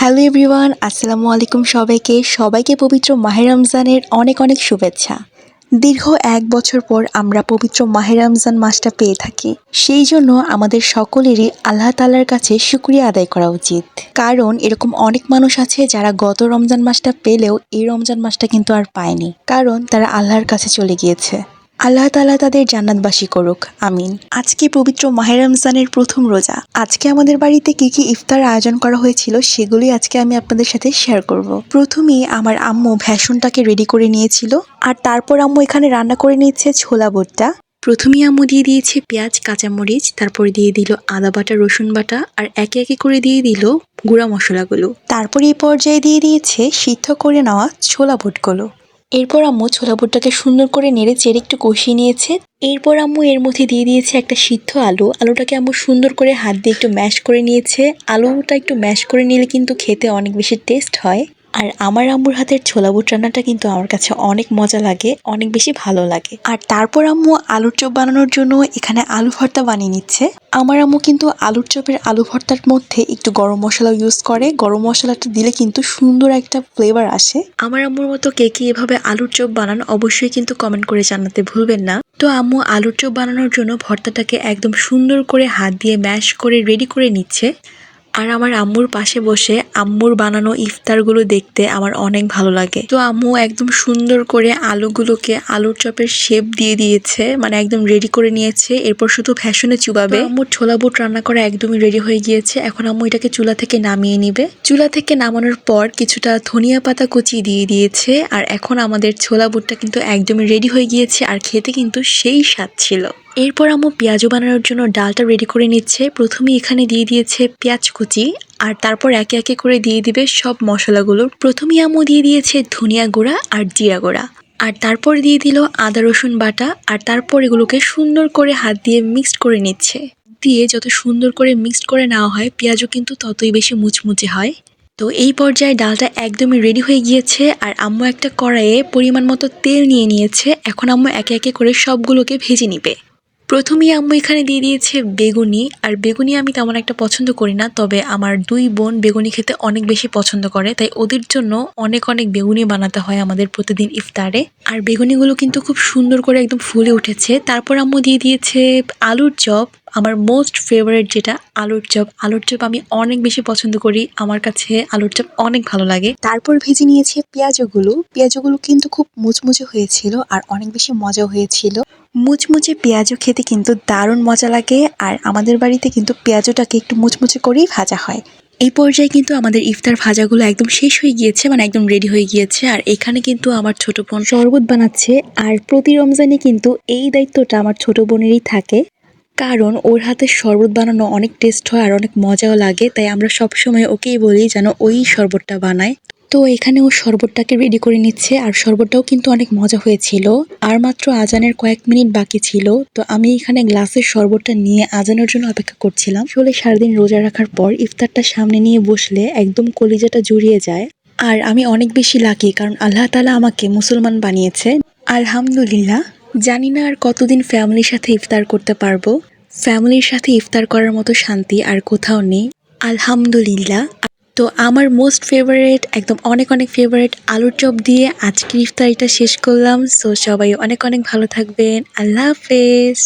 Hello everyone, আসসালামু আলাইকুম সবাইকে। সবাইকে পবিত্র মাহে রমজানের অনেক অনেক শুভেচ্ছা। দীর্ঘ ১ বছর পর আমরা পবিত্র মাহে রমজান মাসটা পেয়ে থাকি। সেই জন্য আমাদের সকলেরই আল্লাহ তাআলার কাছে শুকরিয়া আদায় করা উচিত। কারণ এরকম অনেক মানুষ আছে যারা গত রমজান মাসটা পেলেও এই রমজান মাসটা কিন্তু আর পায়নি। কারণ তারা আল্লাহর কাছে চলে গিয়েছে। আল্লাহ তাআলা তাদের জান্নাতবাসী করুক, আমিন। আজকে পবিত্র মাহে রমজানের প্রথম রোজা। আজকে আমাদের বাড়িতে কি কি ইফতার আয়োজন করা হয়েছিল সেগুলোই আজকে আমি আপনাদের সাথে শেয়ার করব। প্রথমেই আমার আম্মু ভেষনটাকে রেডি করে নিয়েছিল, আর তারপর আম্মু এখানে রান্না করে নিচ্ছে ছোলা ভুট্টা। প্রথমেই আম্মু দিয়ে দিয়েছে পেঁয়াজ, কাঁচামরিচ, তারপরে দিয়ে দিল আদা বাটা, রসুন বাটা, আর একে একে করে দিয়ে দিল গুঁড়া মশলাগুলো। তারপরে এই পর্যায়ে দিয়ে দিয়েছে সিদ্ধ করে নেওয়া ছোলা বুটগুলো। এরপর আম্মু ছোলা বুটটাকে সুন্দর করে নেড়ে চেড়ে একটু কষিয়ে নিয়েছে। এরপর আম্মু এর মধ্যে দিয়ে দিয়েছে একটা সিদ্ধ আলু। আলুটাকে আম্মু সুন্দর করে হাত দিয়ে একটু ম্যাশ করে নিয়েছে। আলুটা একটু ম্যাশ করে নিলে কিন্তু খেতে অনেক বেশি টেস্ট হয়। আর আমার আম্মুর হাতের ছোলা বুট রান্নাটা কিন্তু আমার কাছে অনেক মজা লাগে, অনেক বেশি ভালো লাগে। আর তারপর আম্মু আলুর চপ বানানোর জন্য এখানে আলু ভর্তা বানিয়ে নিচ্ছে। আমার আম্মু কিন্তু আলুর চপের আলু ভর্তার মধ্যে একটু গরম মশলা ইউজ করে। গরম মশলাটা দিলে কিন্তু সুন্দর একটা ফ্লেভার আসে। আমার আম্মুর মতো কে কে এভাবে আলুর চপ বানান অবশ্যই কিন্তু কমেন্ট করে জানাতে ভুলবেন না। তো আম্মু আলুর চপ বানানোর জন্য ভর্তাটাকে একদম সুন্দর করে হাত দিয়ে ম্যাশ করে রেডি করে নিচ্ছে। আর আমার আম্মুর পাশে বসে আম্মুর বানানো ইফতারগুলো দেখতে আমার অনেক ভালো লাগে। তো আম্মু একদম সুন্দর করে আলুগুলোকে আলুর চপের শেপ দিয়ে দিয়েছে, মানে একদম রেডি করে নিয়েছে। এরপর শুধু ভেষনে চুবাবে। আম্মুর ছোলা বুট রান্না করা একদমই রেডি হয়ে গিয়েছে। এখন আম্মু এটাকে চুলা থেকে নামিয়ে নিবে। চুলা থেকে নামানোর পর কিছুটা ধনিয়া পাতা কুচি দিয়ে দিয়েছে। আর এখন আমাদের ছোলা বুটটা কিন্তু একদমই রেডি হয়ে গিয়েছে, আর খেতে কিন্তু সেই স্বাদ ছিল। এরপর আম্মু পেঁয়াজু বানানোর জন্য ডালটা রেডি করে নিচ্ছে। প্রথমে এখানে দিয়ে দিয়েছে পেঁয়াজ কুচি, আর তারপর একে একে করে দিয়ে দিবে সব মশলাগুলো। প্রথমেই আম্মু দিয়ে দিয়েছে ধনিয়া গুঁড়া আর জিরা গুঁড়া, আর তারপর দিয়ে দিল আদা রসুন বাটা, আর তারপর এগুলোকে সুন্দর করে হাত দিয়ে মিক্সড করে নিচ্ছে। দিয়ে যত সুন্দর করে মিক্সড করে নেওয়া হয় পেঁয়াজও কিন্তু ততই বেশি মুচমুচে হয়। তো এই পর্যায়ে ডালটা একদমই রেডি হয়ে গিয়েছে, আর আম্মু একটা কড়াইয়ে পরিমাণ মতো তেল নিয়ে নিয়েছে। এখন আম্মু একে একে করে সবগুলোকে ভেজে নিবে। প্রথমেই আম্মু এখানে দিয়ে দিয়েছে বেগুনি। আর বেগুনি আমি তেমন একটা পছন্দ করি না, তবে আমার 2 বোন বেগুনি খেতে অনেক বেশি পছন্দ করে, তাই ওদের জন্য অনেক অনেক বেগুনি বানাতে হয় আমাদের প্রতিদিন ইফতারে। আর বেগুনিগুলো কিন্তু খুব সুন্দর করে একদম ফুলে উঠেছে। তারপর আম্মু দিয়ে দিয়েছে আলুর চপ, আমার মোস্ট ফেভারিট যেটা আলুর চপ। আলুর চপ আমি অনেক বেশি পছন্দ করি, আমার কাছে আলুর চপ অনেক ভালো লাগে। তারপর ভেজে নিয়েছে পেঁয়াজগুলো কিন্তু খুব মুচমুচে হয়েছিল আর অনেক বেশি মজা হয়েছিল। মুচমুচে পেঁয়াজও খেতে কিন্তু দারুণ মজা লাগে, আর আমাদের বাড়িতে কিন্তু পেঁয়াজটাকে একটু মুচমুচে করেই ভাজা হয়। এই পর্যায়ে কিন্তু আমাদের ইফতার ভাজাগুলো একদম শেষ হয়ে গিয়েছে, মানে একদম রেডি হয়ে গিয়েছে। আর এখানে কিন্তু আমার ছোট বোন শরবত বানাচ্ছে, আর প্রতি রমজানে কিন্তু এই দায়িত্বটা আমার ছোট বোনেরই থাকে। কারণ ওর হাতে শরবত বানানো অনেক টেস্ট হয় আর অনেক মজাও লাগে, তাই আমরা সবসময় ওকেই বলি যেন ওই শরবতটা বানায়। তো এখানে ও শরবতটাকে রেডি করে নিচ্ছে, আর শরবতটাও কিন্তু অনেক মজা হয়েছিল। আর মাত্র আজানের কয়েক মিনিট বাকি ছিল, তো আমি এখানে গ্লাসের শরবতটা নিয়ে আজানের জন্য অপেক্ষা করছিলাম। আসলে সারাদিন রোজা রাখার পর ইফতারটা সামনে নিয়ে বসলে একদম কলিজাটা জুড়িয়ে যায়। আর আমি অনেক বেশি লাকি, কারণ আল্লাহ তাআলা আমাকে মুসলমান বানিয়েছে, আলহামদুলিল্লাহ। জানি না আর কতদিন ফ্যামিলির সাথে ইফতার করতে পারবো। ফ্যামিলির সাথে ইফতার করার মতো শান্তি আর কোথাও নেই, আলহামদুলিল্লাহ। তো আমার মোস্ট ফেভারিট, একদম অনেক অনেক ফেভারিট আলুর চপ দিয়ে আজকের ইফতারিটা শেষ করলাম। সো সবাই অনেক অনেক ভালো থাকবেন। আল্লাহ হাফেজ।